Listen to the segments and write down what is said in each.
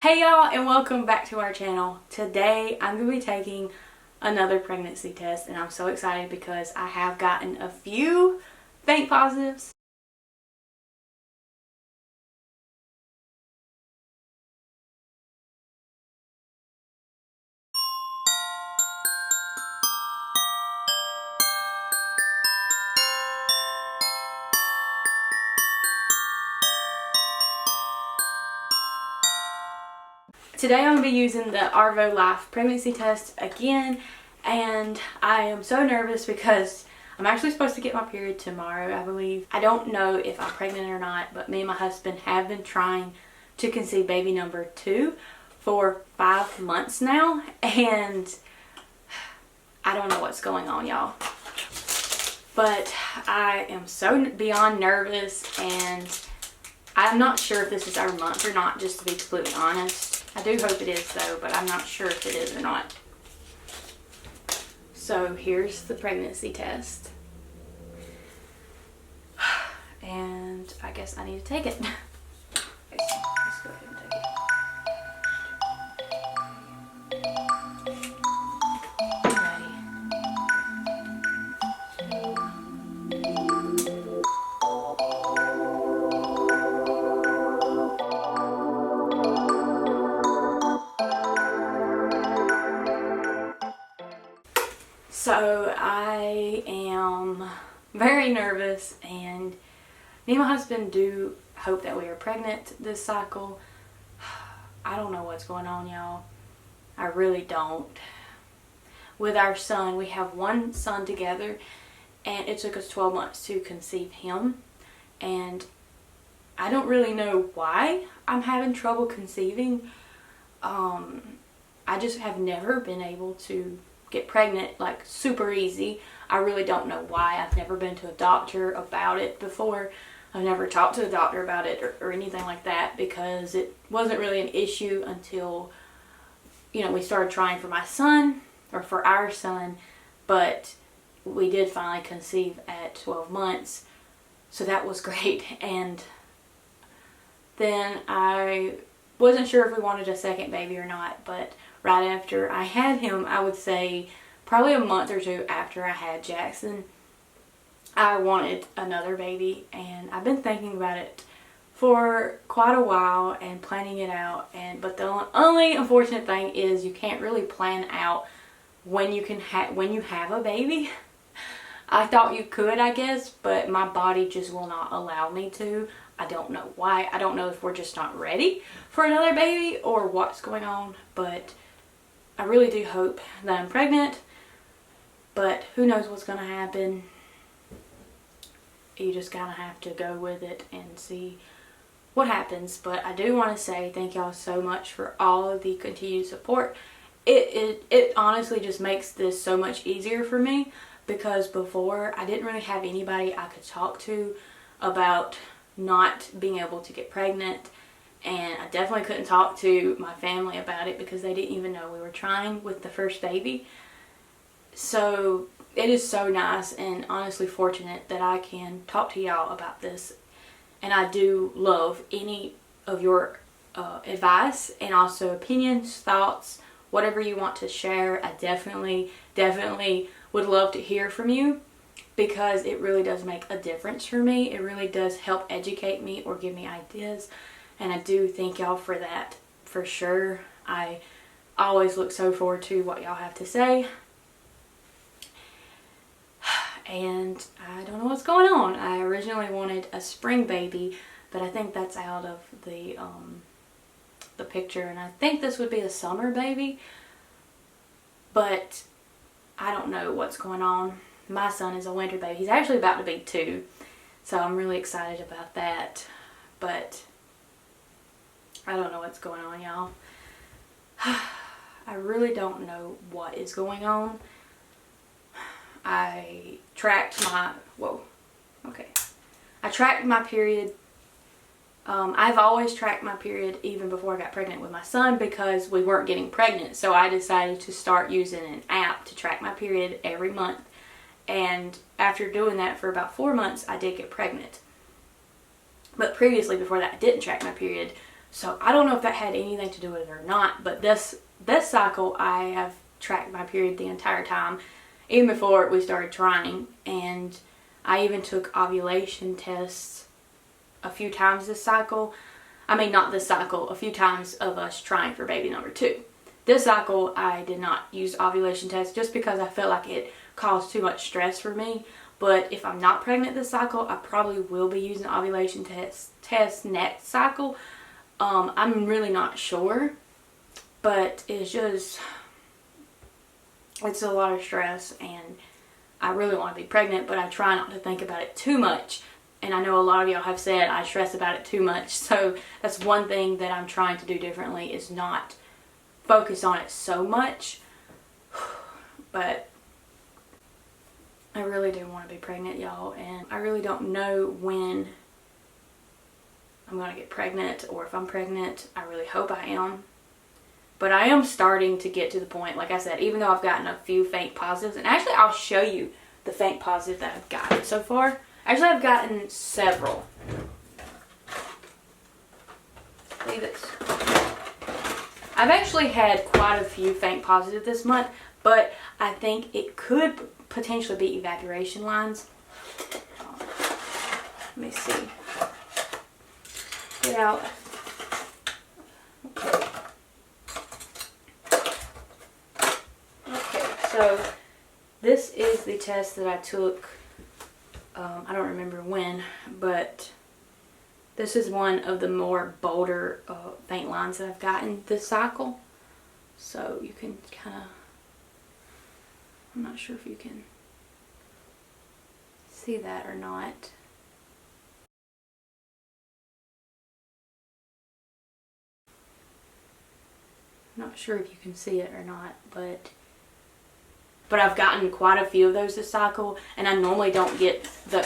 Hey y'all, and welcome back to our channel. Today I'm going to be taking another pregnancy test, and I'm so excited because I have gotten a few fake positives. Today I'm going to be using the Arvo Life pregnancy test again, and I am so nervous because I'm actually supposed to get my period tomorrow, I believe. I don't know if I'm pregnant or not, but me and my husband have been trying to conceive baby number 2 for 5 months now, and I don't know what's going on, y'all. But I am so beyond nervous, and I'm not sure if this is our month or not, just to be completely honest. I do hope it is though, but I'm not sure if it is or not. So here's the pregnancy test. And I guess I need to take it. Okay, let's go ahead and take it. So I am very nervous, and me and my husband do hope that we are pregnant this cycle. I don't know what's going on, y'all. I really don't. With our son, we have one son together, and it took us 12 months to conceive him. And I don't really know why I'm having trouble conceiving. I just have never been able to get pregnant like super easy. I really don't know why. I've never been to a doctor about it before. I've never talked to a doctor about it or anything like that, because it wasn't really an issue until, you know, we started trying for my son, or for our son, but we did finally conceive at 12 months. So that was great. And then I wasn't sure if we wanted a second baby or not, but right after I had him, I would say probably a month or two after I had Jackson, I wanted another baby. And I've been thinking about it for quite a while and planning it out. But the only unfortunate thing is you can't really plan out when you have a baby. I thought you could, I guess, but my body just will not allow me to. I don't know why. I don't know if we're just not ready for another baby or what's going on, but I really do hope that I'm pregnant, but who knows what's going to happen. You just kind of have to go with it and see what happens. But I do want to say thank y'all so much for all of the continued support. It honestly just makes this so much easier for me, because before I didn't really have anybody I could talk to about not being able to get pregnant, and I definitely couldn't talk to my family about it because they didn't even know we were trying with the first baby. So it is so nice and honestly fortunate that I can talk to y'all about this, and I do love any of your advice and also opinions, thoughts, whatever you want to share. I definitely would love to hear from you, because it really does make a difference for me. It really does help educate me or give me ideas, and I do thank y'all for that, for sure. I always look so forward to what y'all have to say, and I don't know what's going on. I originally wanted a spring baby, but I think that's out of the picture, and I think this would be a summer baby, but I don't know what's going on. My son is a winter baby. He's actually about to be 2, so I'm really excited about that, but I don't know what's going on, y'all. I really don't know what is going on. I tracked my period. I've always tracked my period even before I got pregnant with my son, because we weren't getting pregnant. So I decided to start using an app to track my period every month. And after doing that for about 4 months, I did get pregnant. But previously, before that, I didn't track my period. So I don't know if that had anything to do with it or not, but this cycle I have tracked my period the entire time, even before we started trying. And I even took ovulation tests a few times this cycle. I mean, not this cycle, a few times of us trying for baby number 2. This cycle, I did not use ovulation tests just because I felt like it caused too much stress for me. But if I'm not pregnant this cycle, I probably will be using ovulation tests next cycle. I'm really not sure, but it's a lot of stress, and I really want to be pregnant, but I try not to think about it too much. And I know a lot of y'all have said I stress about it too much, so that's one thing that I'm trying to do differently, is not focus on it so much. But I really do want to be pregnant, y'all, and I really don't know when I'm going to get pregnant, or if I'm pregnant. I really hope I am. But I am starting to get to the point, like I said, even though I've gotten a few faint positives, and actually I'll show you the faint positives that I've gotten so far. Actually, I've gotten several. See this? I've actually had quite a few faint positives this month, but I think it could potentially be evaporation lines. Let me see. Get out. Okay, so this is the test that I took. I don't remember when, but this is one of the more bolder faint lines that I've gotten this cycle. So you can kind of, I'm not sure if you can see that or not. Not sure if you can see it or not, but I've gotten quite a few of those this cycle, and I normally don't get the,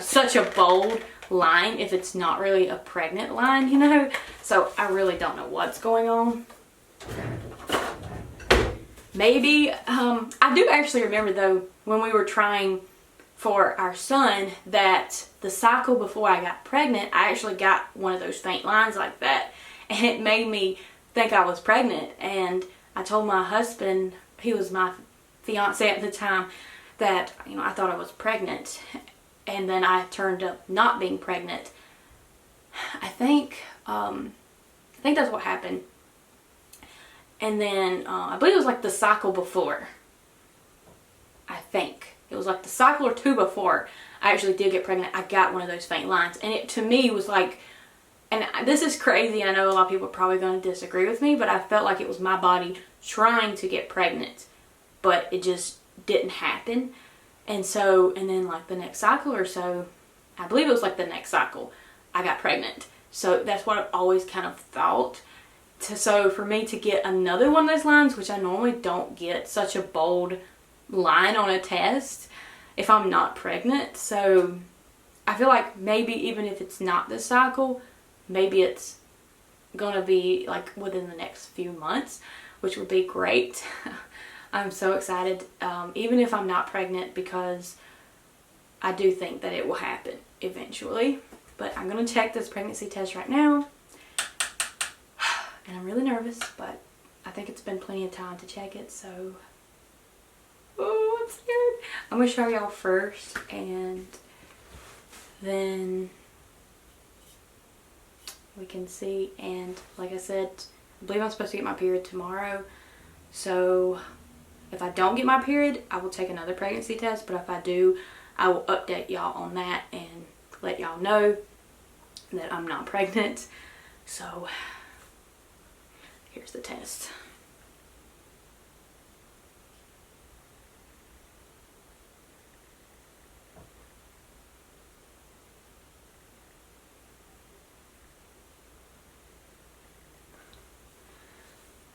such a bold line if it's not really a pregnant line, So I really don't know what's going on. Maybe, I do actually remember though, when we were trying for our son, that the cycle before I got pregnant, I actually got one of those faint lines like that, and it made me think I was pregnant. And I told my husband, he was my fiance at the time, that I thought I was pregnant, and then I turned up not being pregnant. I think that's what happened. And then I believe it was like the cycle before. I think it was like the cycle or 2 before I actually did get pregnant. I got one of those faint lines, and it to me was like, and this is crazy, I know a lot of people are probably going to disagree with me, but I felt like it was my body trying to get pregnant, but it just didn't happen. And then like the next cycle or so, I believe it was like the next cycle, I got pregnant. So that's what I've always kind of thought. So for me to get another one of those lines, which I normally don't get such a bold line on a test if I'm not pregnant. So I feel like maybe even if it's not this cycle, maybe it's gonna be like within the next few months, which would be great. I'm so excited, even if I'm not pregnant, because I do think that it will happen eventually. But I'm gonna check this pregnancy test right now, and I'm really nervous, but I think it's been plenty of time to check it, so oh, I'm scared. I'm gonna show y'all first, and then we can see. And like I said, I believe I'm supposed to get my period tomorrow, so if I don't get my period, I will take another pregnancy test, but if I do, I will update y'all on that and let y'all know that I'm not pregnant. So here's the test.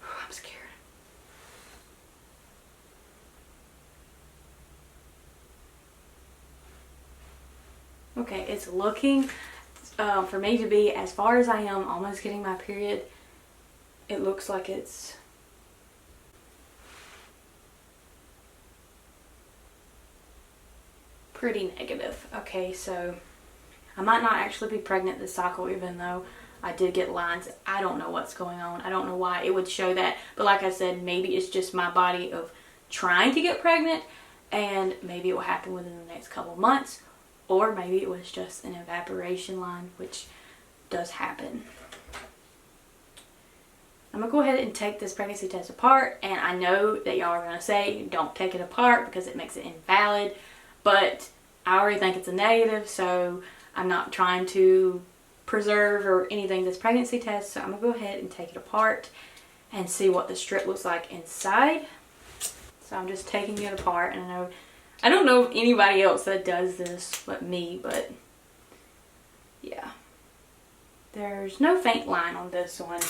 I'm scared. Okay, it's looking, for me to be as far as I am almost getting my period, it looks like it's pretty negative. Okay, so I might not actually be pregnant this cycle, even though I did get lines. I don't know what's going on. I don't know why it would show that. But like I said, maybe it's just my body of trying to get pregnant, and maybe it will happen within the next couple months, or maybe it was just an evaporation line, which does happen. I'm going to go ahead and take this pregnancy test apart, and I know that y'all are going to say don't take it apart because it makes it invalid, but I already think it's a negative, so I'm not trying to preserve or anything this pregnancy test, so I'm going to go ahead and take it apart and see what the strip looks like inside. So I'm just taking it apart, and I don't know of anybody else that does this but me, but yeah. There's no faint line on this one,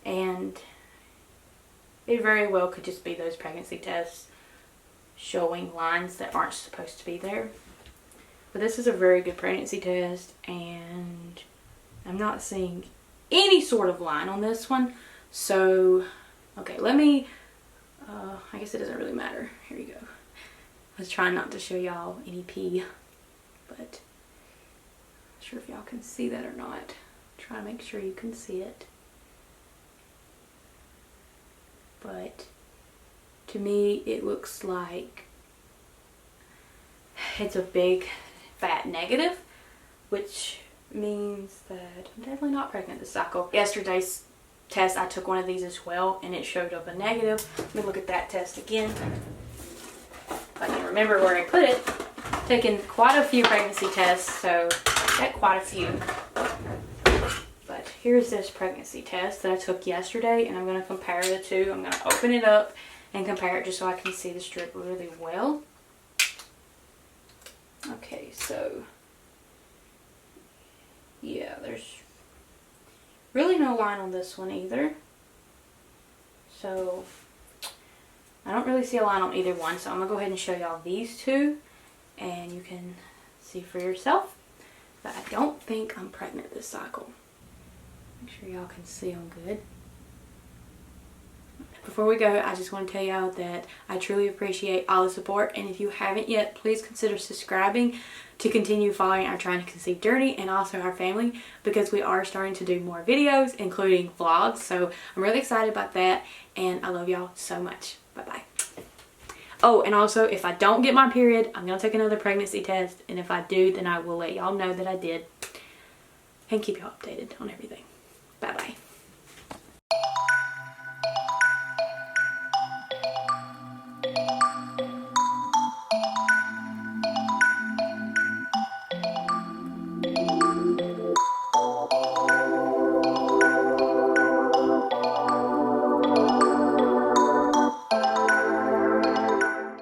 and it very well could just be those pregnancy tests showing lines that aren't supposed to be there. But this is a very good pregnancy test, and I'm not seeing any sort of line on this one. So, okay, let me, I guess it doesn't really matter. Here you go. I was trying not to show y'all any pee, but I'm not sure if y'all can see that or not. Try to make sure you can see it. But to me, it looks like it's a big fat negative, which means that I'm definitely not pregnant this cycle. Yesterday's test, I took one of these as well, and it showed up a negative. Let me look at that test again. If I can remember where I put it. Taken quite a few pregnancy tests, so got quite a few. But here's this pregnancy test that I took yesterday, and I'm going to compare the two. I'm going to open it up and compare it just so I can see the strip really well. Okay, so yeah, there's really no line on this one either. So I don't really see a line on either one, so I'm going to go ahead and show y'all these two, and you can see for yourself. But I don't think I'm pregnant this cycle. Make sure y'all can see them good. Before we go, I just want to tell y'all that I truly appreciate all the support, and if you haven't yet, please consider subscribing to continue following our trying to conceive journey and also our family, because we are starting to do more videos, including vlogs. So I'm really excited about that, and I love y'all so much. Bye bye. Oh, and also, if I don't get my period, I'm going to take another pregnancy test, and if I do, then I will let y'all know that I did and keep y'all updated on everything. Bye bye.